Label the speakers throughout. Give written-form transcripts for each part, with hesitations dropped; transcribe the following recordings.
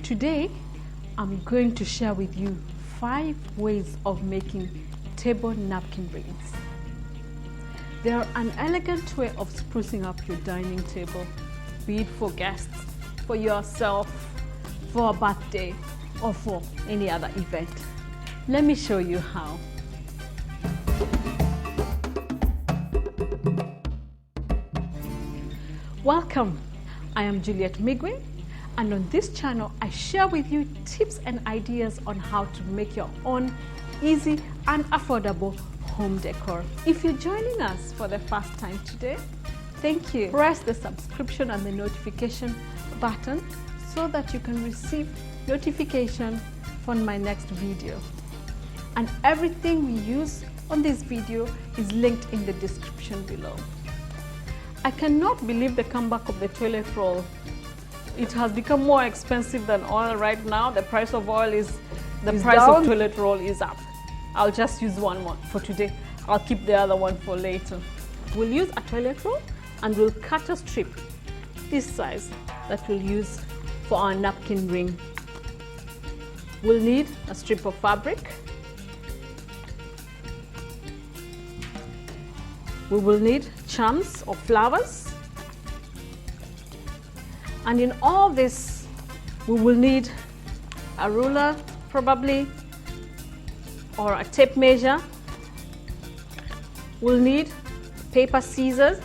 Speaker 1: Today, I'm going to share with you 5 ways of making table napkin rings. They are an elegant way of sprucing up your dining table, be it for guests, for yourself, for a birthday, or for any other event. Let me show you how. Welcome, I am Juliet Migwe, and on this channel I share with you tips and ideas on how to make your own easy and affordable home decor. If you're joining us for the first time today, thank you. Press the subscription and the notification button so that you can receive notification for my next video. And everything we use on this video is linked in the description below. I cannot believe the comeback of the toilet roll. It has become more expensive than oil right now. The price of oil is price of toilet roll is up. I'll just use one more for today. I'll keep the other one for later. We'll use a toilet roll and we'll cut a strip this size that we'll use for our napkin ring. We'll need a strip of fabric. We will need charms or flowers. And in all this, we will need a ruler probably, or a tape measure. We'll need paper scissors.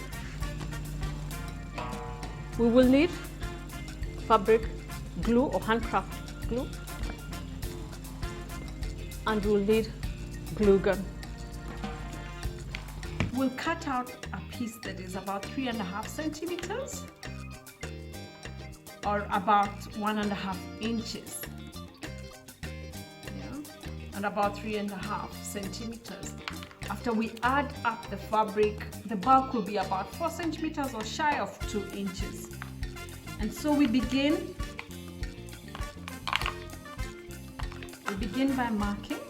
Speaker 1: We will need fabric glue or handcraft glue. And we'll need glue gun. We'll cut out a piece that is about 3.5 centimeters or about 1.5 inches, and about 3.5 centimeters. After we add up the fabric, the bulk will be about 4 centimeters or shy of 2 inches. And so we begin by marking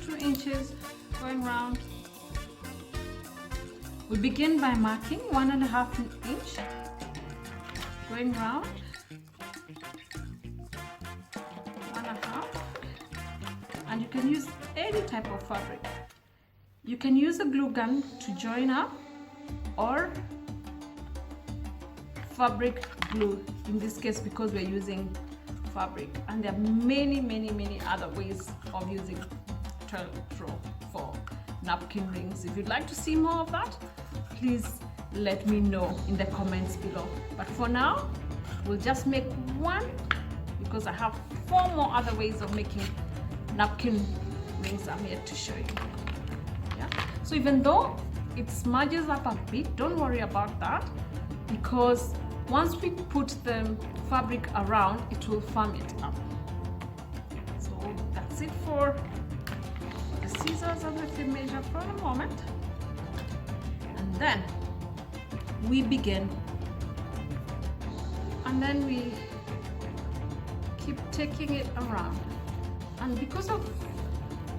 Speaker 1: 2 inches going round. We begin by marking 1.5 inch going round, 1.5, and you can use any type of fabric. You can use a glue gun to join up or fabric glue in this case because we're using fabric, and there are many other ways of using toilet roll for napkin rings. If you'd like to see more of that, please let me know in the comments below. But for now, we'll just make one because I have 4 more other ways of making napkin rings I'm here to show you. Yeah? So even though it smudges up a bit, don't worry about that, because once we put the fabric around, it will firm it up. So that's it for the scissors and the tape measure for a moment. And then we begin, and then we keep taking it around. And because of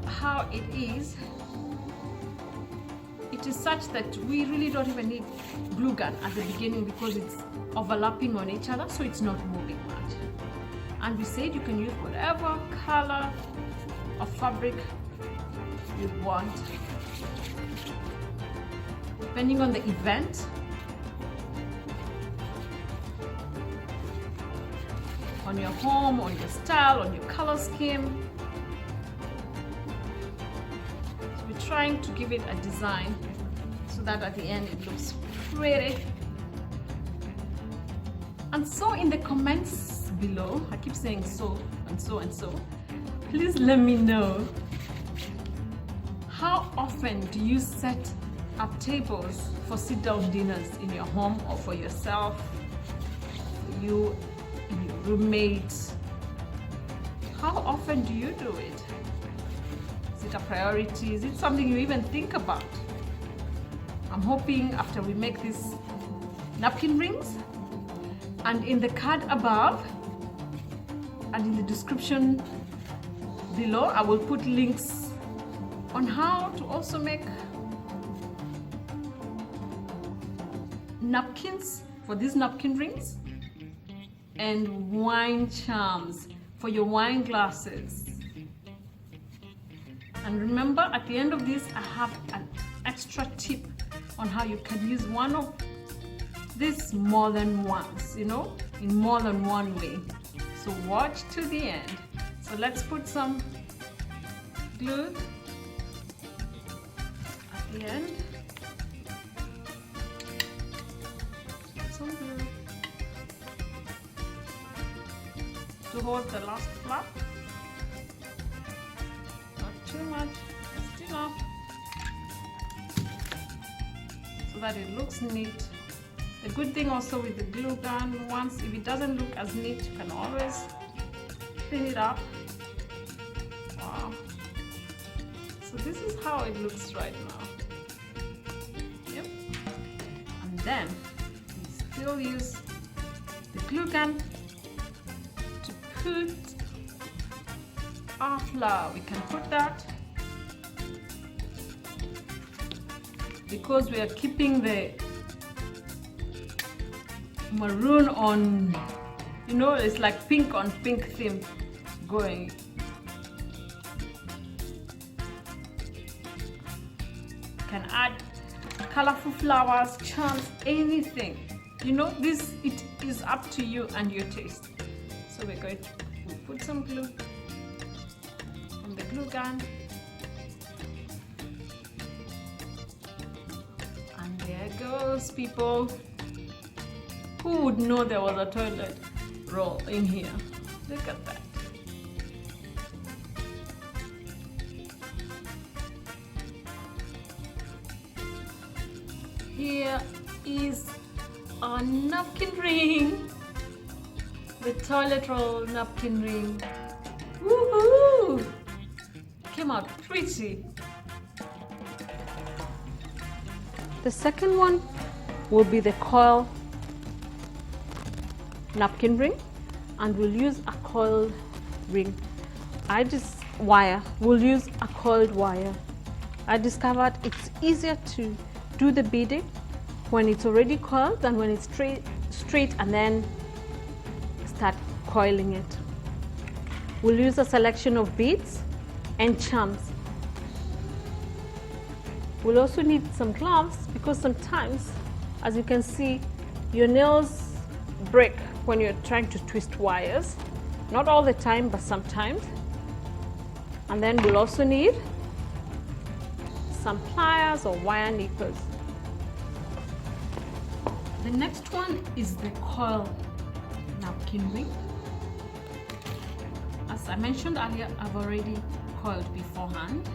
Speaker 1: how it is such that we really don't even need glue gun at the beginning because it's overlapping on each other, so it's not moving much. And we said you can use whatever color of fabric you want, depending on the event. On your home, on your style, on your color scheme. So we're trying to give it a design so that at the end it looks pretty. And so in the comments below, I keep saying so and so and so, please let me know, how often do you set up tables for sit-down dinners in your home, or for yourself, for you and your roommates? How often do you do it? Is it a priority? Is it something you even think about? I'm hoping after we make these napkin rings, and in the card above and in the description below, I will put links on how to also make napkins for these napkin rings and wine charms for your wine glasses. And remember, at the end of this, I have an extra tip on how you can use one of this more than once, you know, in more than one way. So watch to the end. So let's put some glue at the end. Some glue to hold the last flap. Not too much, just enough, so that it looks neat. The good thing also with the glue gun, once if it doesn't look as neat, you can always clean it up. Wow. So this is how it looks right now. Yep. And then we still use the glue gun to put our flower. We can put that because we are keeping the maroon on, you know, it's like pink on pink theme going. You can add colorful flowers, charms, anything. You know, this, it is up to you and your taste. So we're going to put some glue from the glue gun. And there goes, people. Who would know there was a toilet roll in here? Look at that. Here is our napkin ring. The toilet roll napkin ring. Woohoo! Came out pretty. The second one will be the coil napkin ring, and we'll use a coiled ring. We'll use a coiled wire. I discovered it's easier to do the beading when it's already coiled than when it's straight and then start coiling it. We'll use a selection of beads and charms. We'll also need some gloves because sometimes, as you can see, your nails break when you're trying to twist wires. Not all the time, but sometimes. And then we'll also need some pliers or wire nippers. The next one is the coil napkin ring. As I mentioned earlier, I've already coiled beforehand.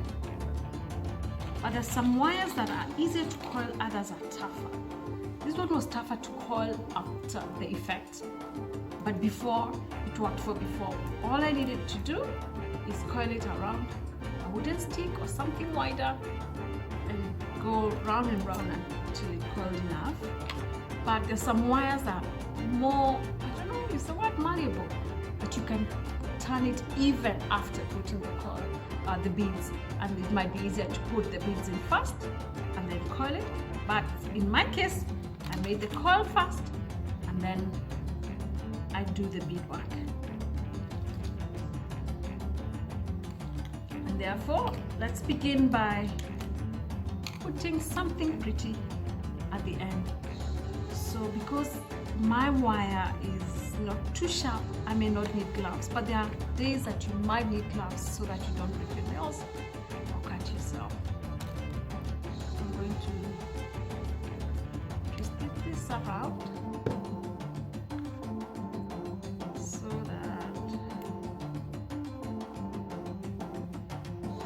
Speaker 1: But there's some wires that are easier to coil, others are tougher. This one was tougher to coil after the effect, but before, it worked for before. All I needed to do is coil it around a wooden stick or something wider and go round and round until it coiled enough. But there's some wires that are more, I don't know, use the word malleable, but you can turn it even after putting the beads, and it might be easier to put the beads in first and then coil it. But in my case, I made the coil first and then I do the bead work. And therefore, let's begin by putting something pretty at the end. So because my wire is not too sharp, I may not need gloves, but there are days that you might need gloves so that you don't break your nails or cut yourself. I'm going to just get this around so that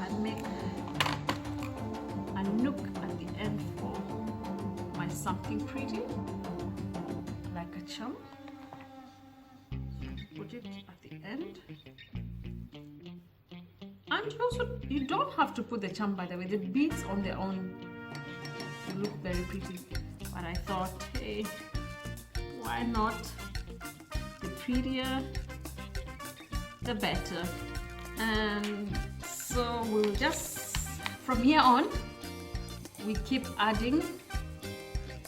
Speaker 1: I make a nook at the end for my something pretty, like a charm. Put it at the end. And you don't have to put the charm, by the way. The beads on their own look very pretty, but I thought, hey, why not? The prettier the better. And so we'll just, from here on, we keep adding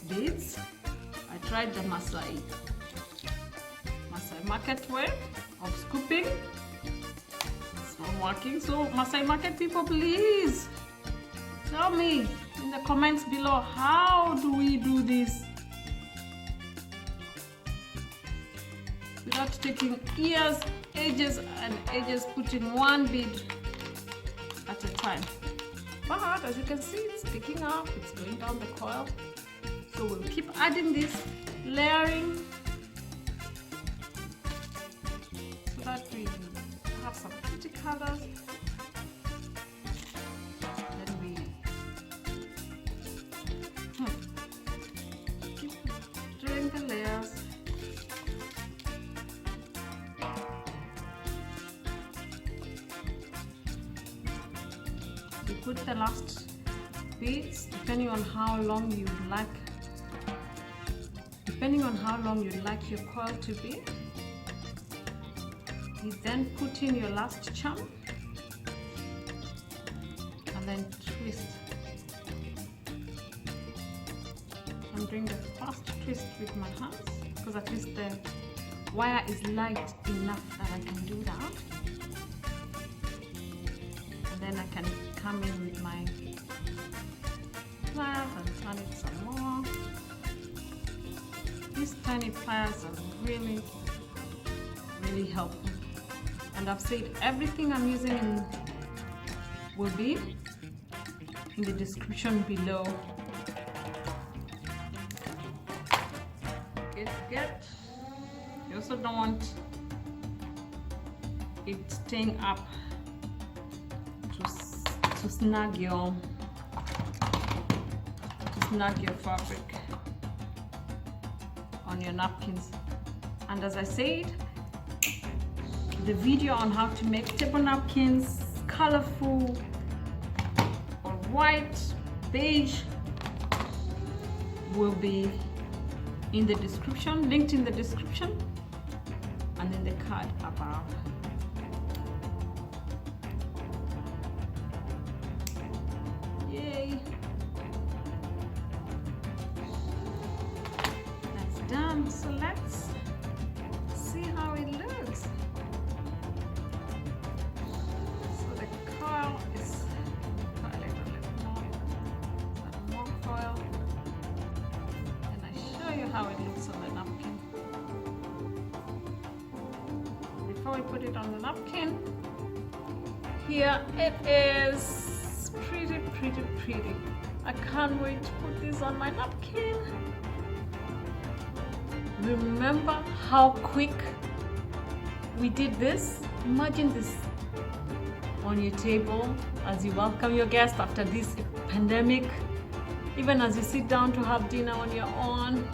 Speaker 1: beads. I tried the Masai market way of scooping. It's not working. So Masai market people, please tell me in the comments below, how do we do this without taking years, edges and edges, putting one bead at a time. But as you can see, it's picking up, it's going down the coil. So we'll keep adding this, layering, so that we have some pretty colors. Then we keep doing the layers. We put the last beads depending on how long you like. Depending on how long you'd like your coil to be, you then put in your last charm and then twist. I'm doing the first twist with my hands because at least the wire is light enough that I can do that. And then I can come in with my pliers and turn it some more. These tiny pliers are really helpful, and I've said everything I'm using will be in the description below. You also don't want it staying up to snag your fabric on your napkins. And as I said, the video on how to make table napkins colorful or white, beige will be in the description, linked in the description and in the card above. Yay! Done. So let's see how it looks. So the coil is a little more coil, and I show you how it looks on the napkin. Before we put it on the napkin, here it is. Pretty. I can't wait to put this on my napkin. Remember how quick we did this? Imagine this on your table as you welcome your guest after this pandemic, even as you sit down to have dinner on your own.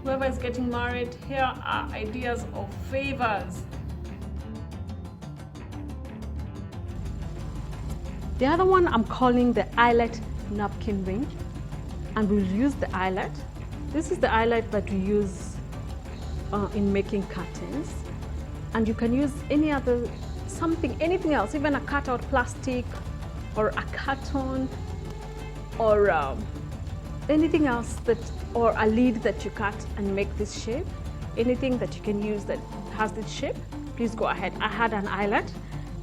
Speaker 1: Whoever is getting married, here are ideas of favors. The other one I'm calling the Eyelet napkin ring, and we'll use the eyelet. This is the eyelet that we use in making curtains, and you can use any other anything else, even a cut-out plastic or a carton or anything else or a lid that you cut and make this shape. Anything that you can use that has this shape, please go ahead. I had an eyelet,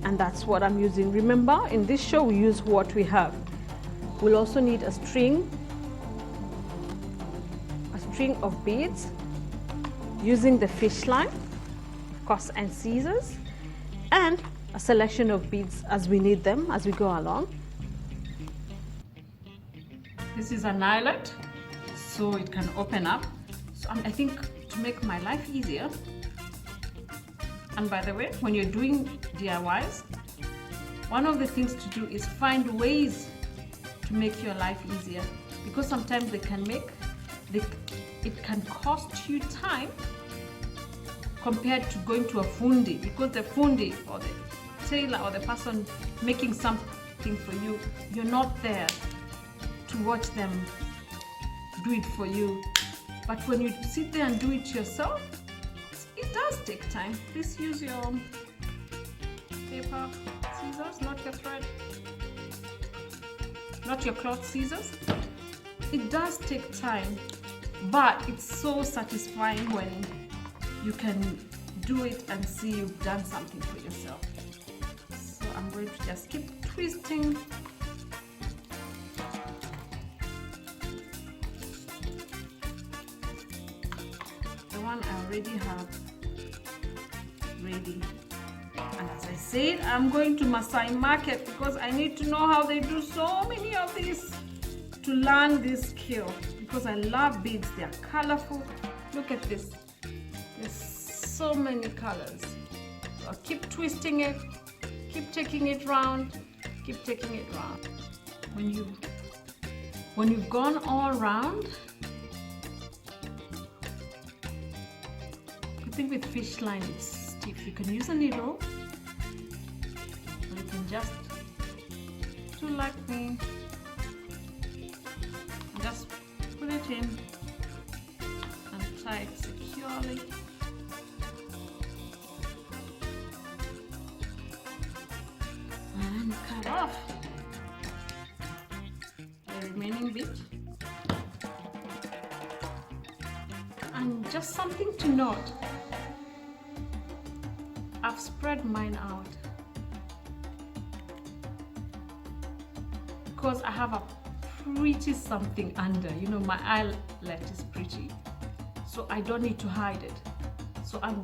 Speaker 1: and that's what I'm using. Remember, in this show we use what we have. We'll also need a string of beads using the Fishline, of course, and scissors, and a selection of beads as we need them as we go along. This is an eyelet, so it can open up. So I think to make my life easier, and by the way, when you're doing DIYs, one of the things to do is find ways to make your life easier, because sometimes it can cost you time compared to going to a fundi, because the fundi or the tailor or the person making something for you, you're not there to watch them do it for you. But when you sit there and do it yourself, it does take time. Please use your paper scissors, not your thread, not your cloth scissors. It does take time but it's so satisfying when you can do it and see you've done something for yourself. So I'm going to just keep twisting. The one I already have ready. And as I said, I'm going to Masai market because I need to know how they do so many of these to learn this skill, because I love beads. They are colorful. Look at this. There's so many colors. So I'll keep twisting it, keep taking it round, keep taking it round. When you've gone all round, I think with Fishline it's stiff. You can use a needle, or you can just do like me, and just put it in and tie it securely. And cut off the remaining bit. And just something to note, I've spread mine out because I have a pretty something under. You know, my eyelet is pretty, so I don't need to hide it. So I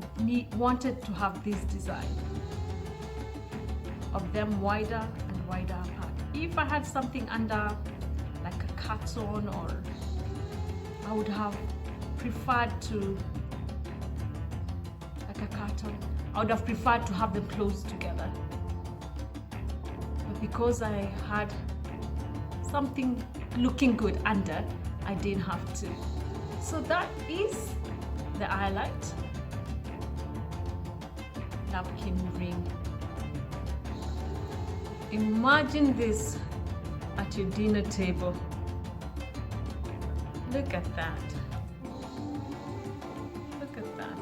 Speaker 1: wanted to have this design of them wider and wider apart. If I had something under, like a carton, or I would have preferred to, like a carton, I would have preferred to have them close together. But because I had something looking good under, I didn't have to. So that is the Eyelet napkin ring. Imagine this at your dinner table. Look at that. Look at that.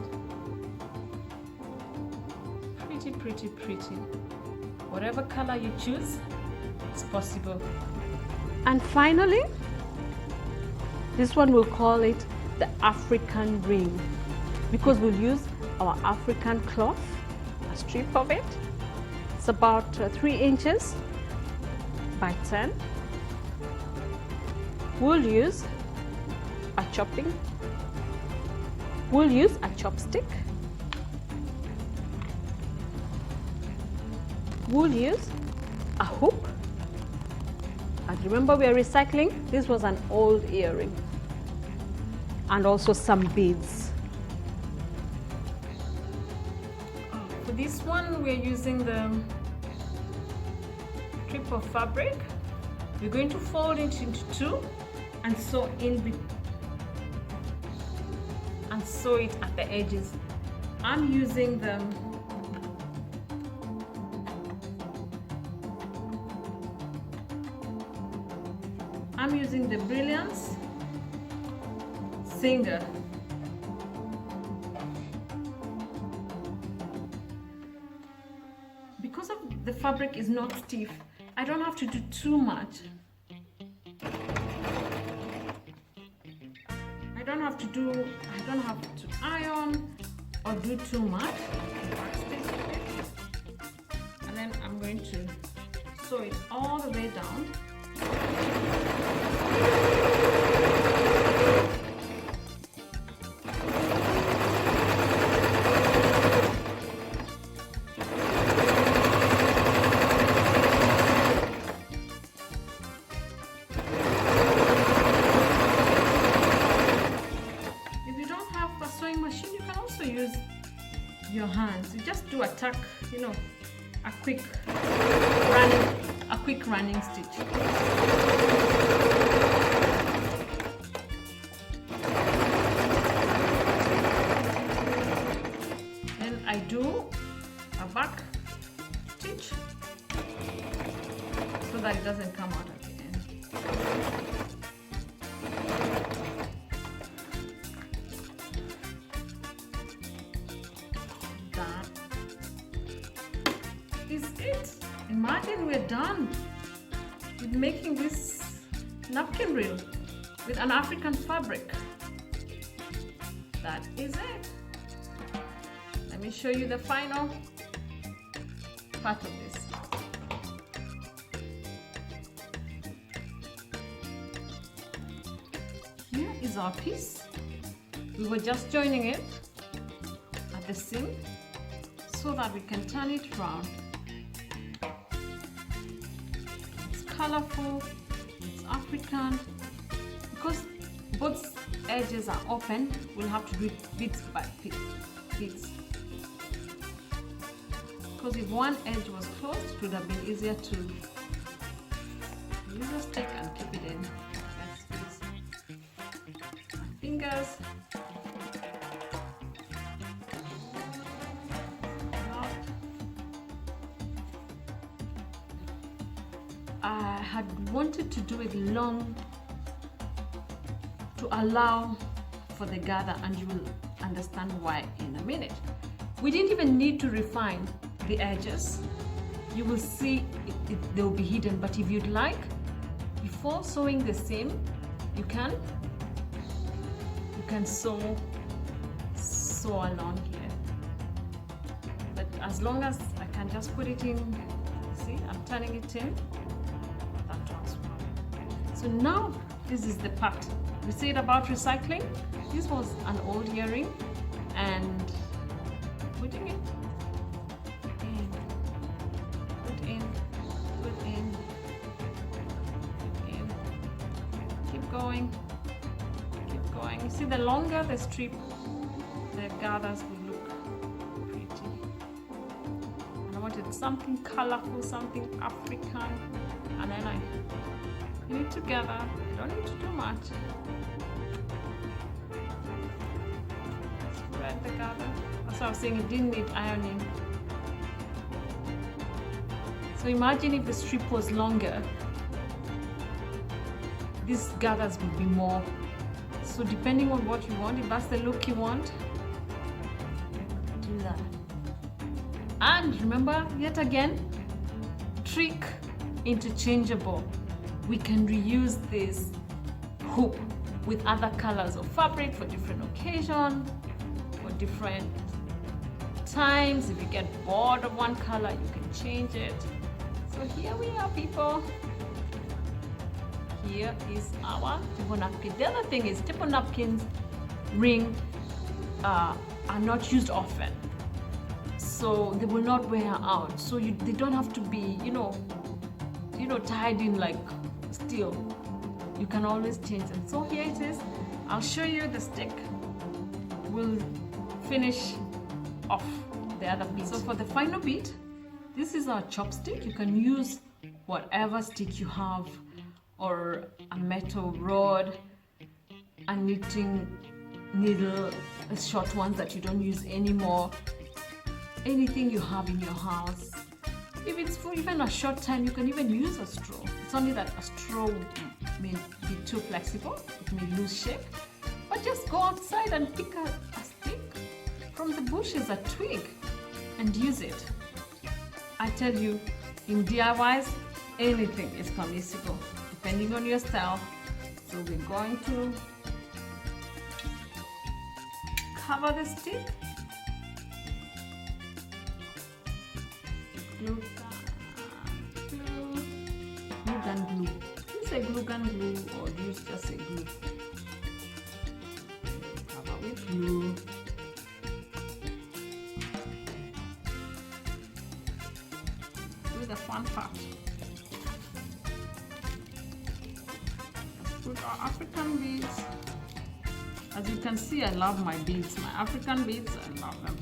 Speaker 1: Pretty, pretty, pretty. Whatever color you choose, it's possible. And finally, this one we'll call it the African ring, because we'll use our African cloth, a strip of it. It's about 3 inches by 10. We'll use a chopstick. We'll use a hoop. And remember, we are recycling. This was an old earring. And also some beads. For this one, we're using the strip of fabric. We're going to fold it into 2 and sew and sew it at the edges. I'm using the Brilliance Singer. Because of the fabric is not stiff, I don't have to do too much. I don't have to iron or do too much. And then I'm going to sew it all the way down. Use your hands. You just do a tuck, you know, a quick running stitch. Then I do a back stitch so that it doesn't come out at the end. Is it. Imagine we're done with making this napkin reel with an African fabric. that is it. Let me show you the final part of this. Here is our piece. We were just joining it at the seam so that we can turn it round. It's colorful, it's African. Because both edges are open, we'll have to do it bits by bits. Because if one edge was closed, it would have been easier to use a stick and keep it in. Let's use my fingers. I had wanted to do it long to allow for the gather, and you will understand why in a minute. We didn't even need to refine the edges. You will see they will be hidden, but if you'd like, before sewing the seam, you can sew along here. But as long as I can just put it in, see, I'm turning it in, that transfer. So now this is the part. We said about recycling. This was an old earring, and putting it in, put in, keep going. You see, the longer the strip, the gathers will look pretty. And I wanted something colorful, something African, and then I put it together. You don't need to do much. Spread the gather. That's what I was saying, it didn't need ironing. So imagine if the strip was longer, these gathers would be more. So depending on what you want, if that's the look you want, do that. And remember, yet again, trick, interchangeable. We can reuse this hoop with other colors of fabric for different occasions, for different times. If you get bored of one color, you can change it. So here we are, people. Here is our table napkin. The other thing is table napkins ring are not used often, so they will not wear out. So they don't have to be, tied in like steel. You can always change them. So here it is. I'll show you the stick. We'll finish off the other piece. So for the final bit, this is our chopstick. You can use whatever stick you have, or a metal rod, a knitting needle, short ones that you don't use anymore, anything you have in your house. If it's for even a short time, you can even use a straw. It's only that a straw may be too flexible, it may lose shape. But just go outside and pick a stick from the bushes, a twig, and use it. I tell you, in DIYs, anything is permissible, depending on your style. So we're going to cover the stick. Glue gun glue. You say glue gun glue, or do you just say glue? Cover with glue. Do the fun part. Put our African beads. As you can see, I love my beads. My African beads, I love them.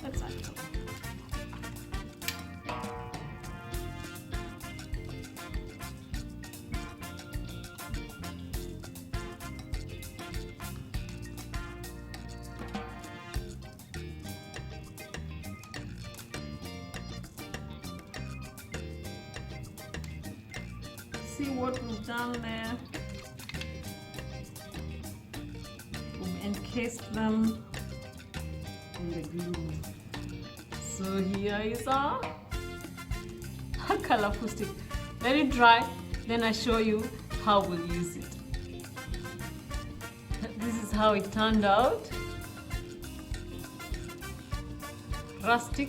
Speaker 1: Let's add them. See what we've done there. We've encased them in the glue. So here is our colorful stick. Let it dry, then I show you how we'll use it. This is how it turned out. Rustic.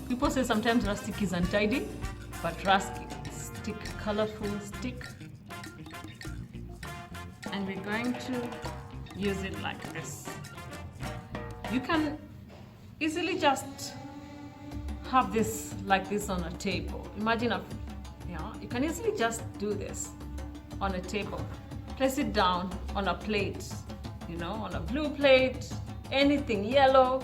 Speaker 1: People say sometimes rustic is untidy, but rustic, colorful stick. And we're going to use it like this. You can easily just have this like this on a table. Imagine you can easily just do this on a table. Place it down on a plate, on a blue plate, anything yellow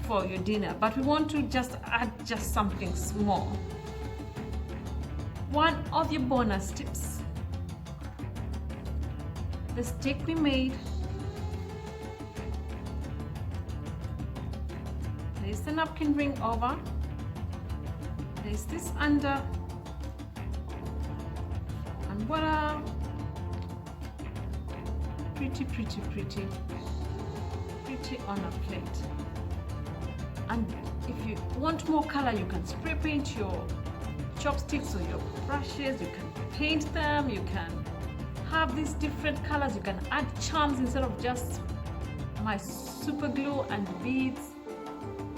Speaker 1: for your dinner. But we want to just add just something small. One of your bonus tips. The stick we made. Place the napkin ring over. Place this under. And voila! Pretty on a plate. And if you want more color, you can spray paint your chopsticks or your brushes. You can paint them. You can have these different colors. You can add charms instead of just my super glue and beads.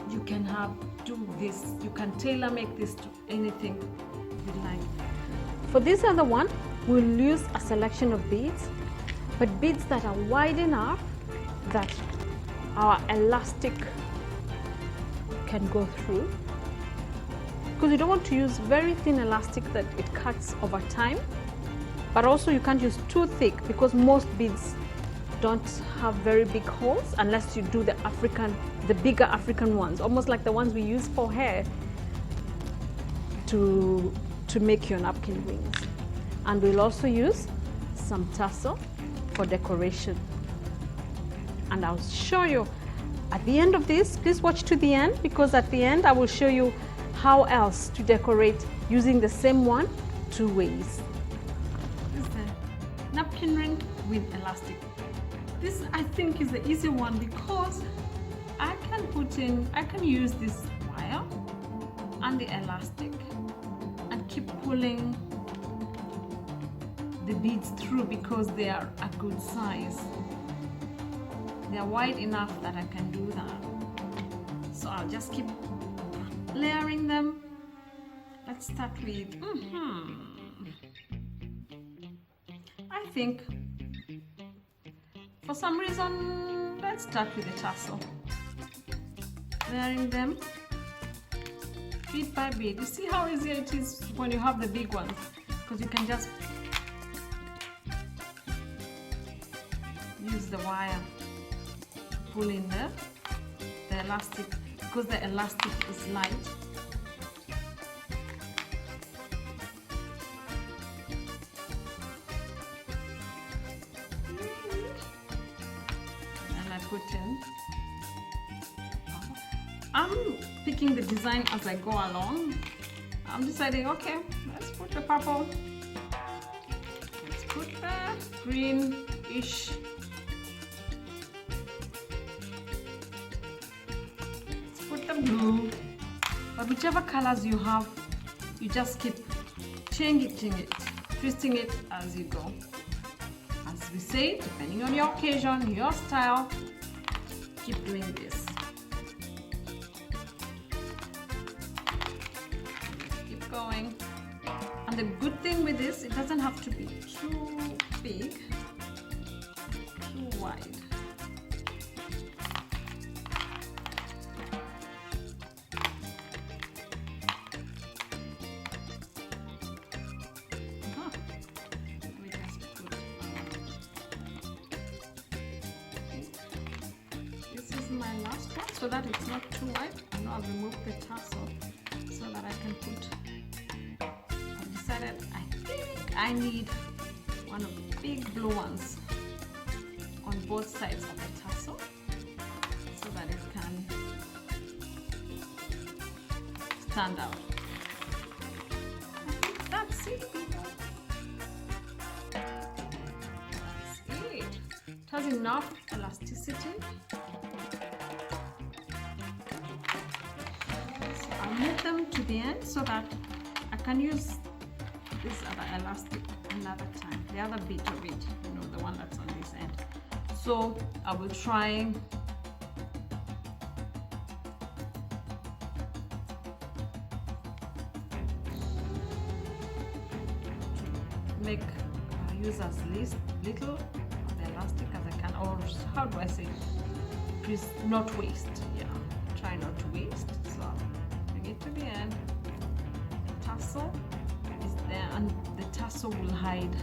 Speaker 1: You can do this. You can tailor make this to anything you like. For this other one, we'll use a selection of beads, but beads that are wide enough that our elastic can go through, because you don't want to use very thin elastic that it cuts over time, but also you can't use too thick because most beads don't have very big holes unless you do the bigger African ones, almost like the ones we use for hair to make your napkin rings. And we'll also use some tassel for decoration. And I'll show you at the end of this. Please watch to the end, because at the end I will show you how else to decorate using the same one 2 ways. This is the napkin ring with elastic. This I think is the easy one because I can use this wire and the elastic and keep pulling the beads through because they are a good size. They are wide enough that I can do that. So I'll just keep layering them. Let's start with, I think for some reason, let's start with the tassel. Layering them bead by bead. You see how easy it is when you have the big ones, because you can just use the wire, pull in the elastic, because the elastic is light. And I put in. I'm picking the design as I go along. I'm deciding, okay, let's put the purple. Let's put the greenish. Blue, but whichever colors you have, you just keep changing it, twisting it as you go. As we say, depending on your occasion, your style, keep doing this. Keep going. And the good thing with this, it doesn't have to be too big, too wide. My last one, so that it's not too wide. I know I've removed the tassel so that I can put. I've decided I think I need one of the big blue ones on both sides of the tassel so that it can stand out. I think that's it, people. That's it. It has enough elasticity. I'll move them to the end so that I can use this other elastic another time, the other bit of it, you know, the one that's on this end. So I will try make use as little of the elastic as I can, or how do I say, please not waste. Yeah, try not to waste. So bring it to the end. The tassel is there, and the tassel will hide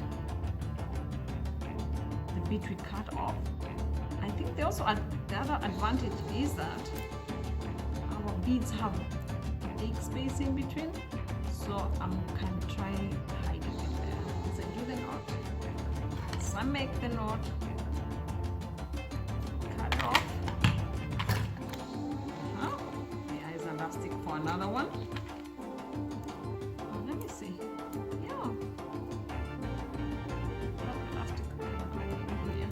Speaker 1: the bit we cut off. I think the other advantage is that our beads have a big space in between, so I'm kind of trying to hide it in there. So I do the knot. So I make the knot, cut off. There is elastic for another one. Oh, let me see. Yeah. Elastic in here.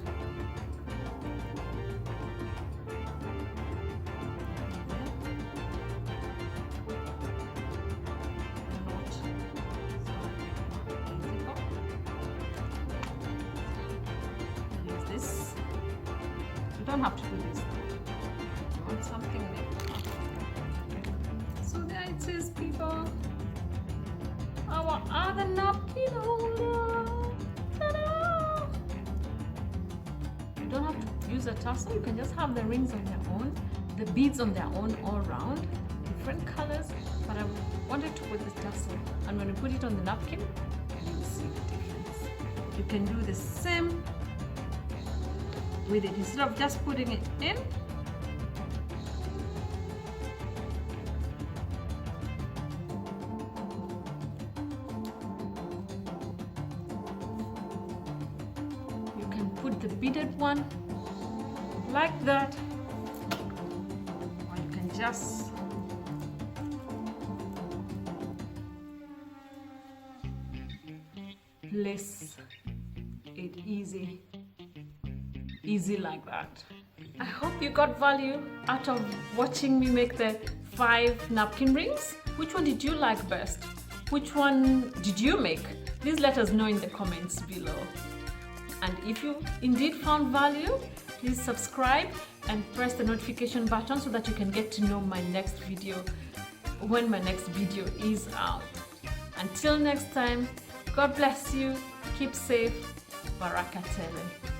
Speaker 1: You don't have to do this. You want something like that. So there it is, people. Our other napkin holder. Ta-da! You don't have to use a tassel. You can just have the rings on their own, the beads on their own all around, different colors. But I wanted to put the tassel, and when you put it on the napkin, you will see the difference. You can do the same with it. Instead of just putting it in, you can put the beaded one like that, or you can just place it easy like that. I hope you got value out of watching me make the 5 napkin rings. Which one did you like best? Which one did you make? Please let us know in the comments below. And if you indeed found value, please subscribe and press the notification button so that you can get to know my next video when my next video is out. Until next time, God bless you, keep safe, Baraka Tele.